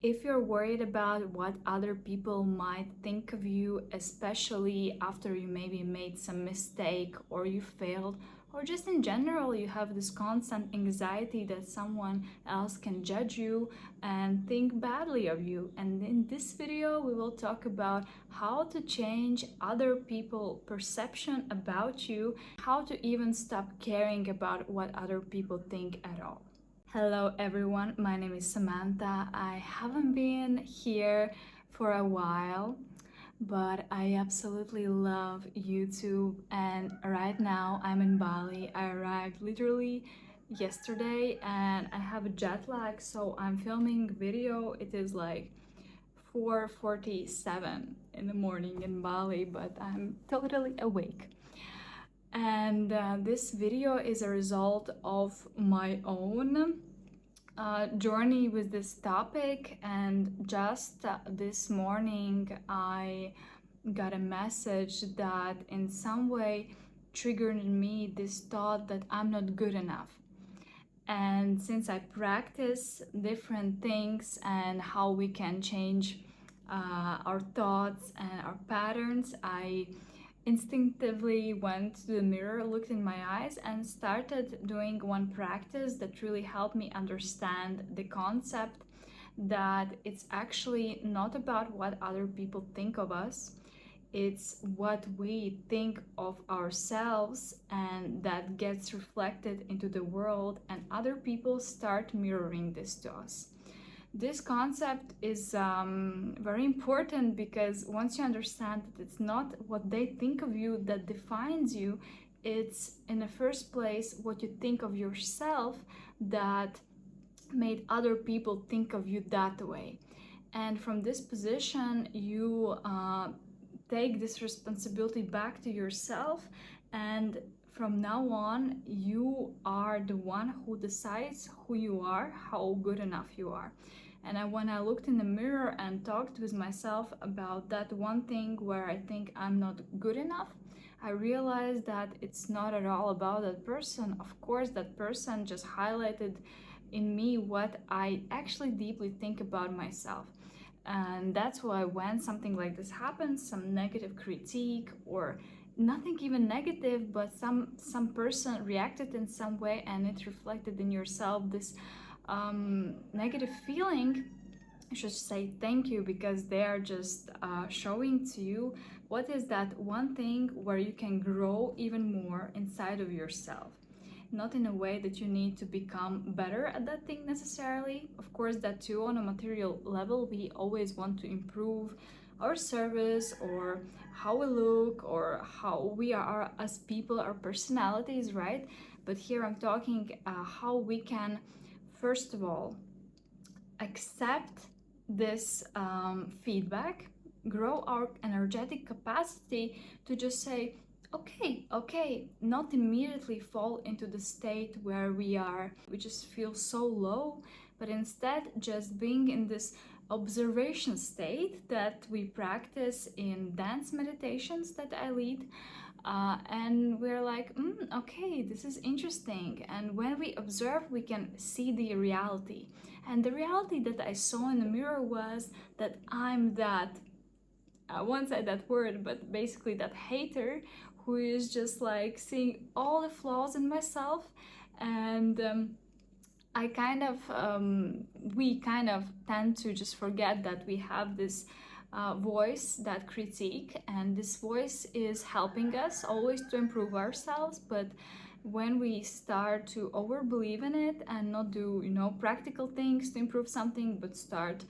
If you're worried about what other people might think of you, especially after you maybe made some mistake or you failed, or just in general you have this constant anxiety that someone else can judge you and think badly of you. And in this video we will talk about how to change other people's perception about you, how to even stop caring about what other people think at all. Hello everyone, my name is Samantha. I haven't been here for a while, but I absolutely love YouTube, and right now I'm in Bali. I arrived literally yesterday and I have a jet lag, so I'm filming video. It is like 4:47 in the morning in Bali, but I'm totally awake. And this video is a result of my own journey with this topic. And just this morning I got a message that in some way triggered in me this thought that I'm not good enough. And since I practice different things and how we can change our thoughts and our patterns, I instinctively went to the mirror, looked in my eyes, and started doing one practice that really helped me understand the concept that it's actually not about what other people think of us, it's what we think of ourselves, and that gets reflected into the world, and other people start mirroring this to us. This concept is very important because once you understand that it's not what they think of you that defines you, it's in the first place what you think of yourself that made other people think of you that way. And from this position, you take this responsibility back to yourself, and from now on you are the one who decides who you are, how good enough you are. And when I looked in the mirror and talked with myself about that one thing where I think I'm not good enough, I realized that it's not at all about that person. Of course, that person just highlighted in me what I actually deeply think about myself. And that's why when something like this happens, some negative critique, or nothing even negative, but some person reacted in some way and it reflected in yourself this negative feeling, you should say thank you, because they are just showing to you what is that one thing where you can grow even more inside of yourself. Not in a way that you need to become better at that thing necessarily. Of course, that too, on a material level, we always want to improve our service or how we look or how we are as people, our personalities, right? But here I'm talking how we can, first of all, accept this feedback, grow our energetic capacity to just say, okay, not immediately fall into the state where we just feel so low, but instead just being in this observation state that we practice in dance meditations that I lead. And we're like, okay, this is interesting. And when we observe, we can see the reality. And the reality that I saw in the mirror was that I'm that, I won't say that word, but basically that hater who is just like seeing all the flaws in myself. And we kind of tend to just forget that we have this voice, that critique, and this voice is helping us always to improve ourselves. But when we start to overbelieve in it and not do practical things to improve something, but start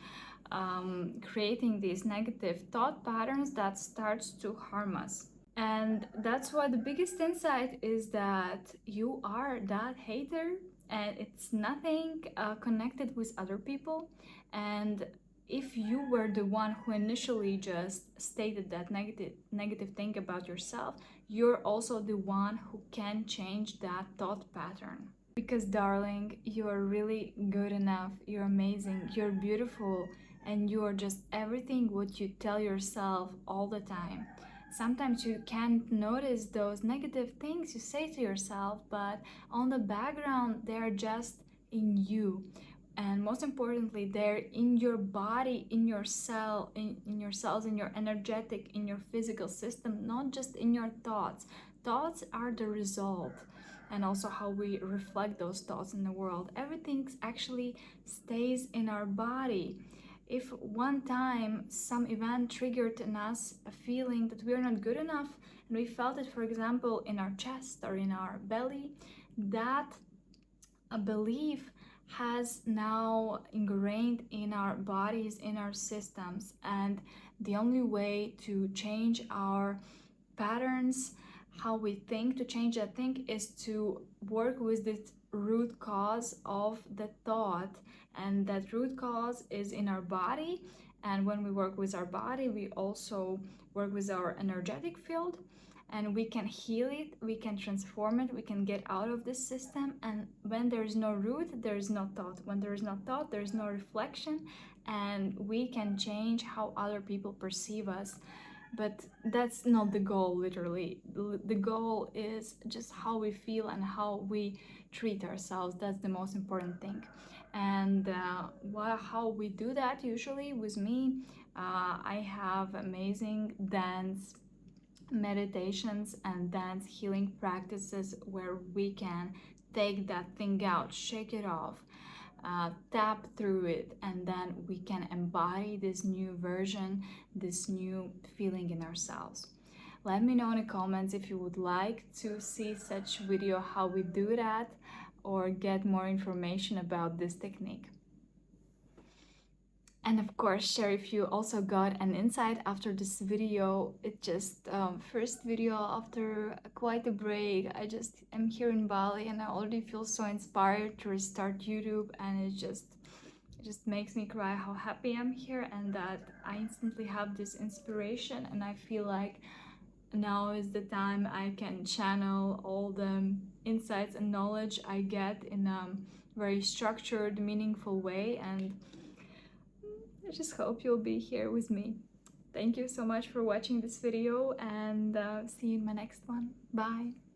creating these negative thought patterns, that starts to harm us. And that's why the biggest insight is that you are that hater, and it's nothing connected with other people. And if you were the one who initially just stated that negative thing about yourself, you're also the one who can change that thought pattern. Because darling, you're really good enough, you're amazing, you're beautiful, and you're just everything what you tell yourself all the time. Sometimes you can't notice those negative things you say to yourself, but on the background they're just in you. and most importantly, they're in your body, in your cell, in your cells, in your energetic, in your physical system, not just in your thoughts. Thoughts are the result, and also how we reflect those thoughts in the world. Everything actually stays in our body. If one time some event triggered in us a feeling that we're not good enough, and we felt it, for example, in our chest or in our belly, that a belief has now ingrained in our bodies, in our systems, and the only way to change our patterns, how we think, to change that thing, is to work with this root cause of the thought, and that root cause is in our body. And when we work with our body, we also work with our energetic field, and we can heal it, we can transform it, we can get out of this system. And when there is no root, there is no thought. When there is no thought, there is no reflection, and we can change how other people perceive us. But that's not the goal, literally. The goal is just how we feel and how we treat ourselves. That's the most important thing. And how we do that, usually with me, I have amazing dance meditations and dance healing practices where we can take that thing out, shake it off, tap through it, and then we can embody this new version, this new feeling in ourselves. Let me know in the comments if you would like to see such video how we do that, or get more information about this technique. And of course, share if you also got an insight after this video. It's just first video after quite a break. I just am here in Bali and I already feel so inspired to restart YouTube, and it just makes me cry how happy I'm here, and that I instantly have this inspiration, and I feel like now is the time I can channel all the insights and knowledge I get in a very structured, meaningful way. And I just hope you'll be here with me. Thank you so much for watching this video, and see you in my next one. Bye!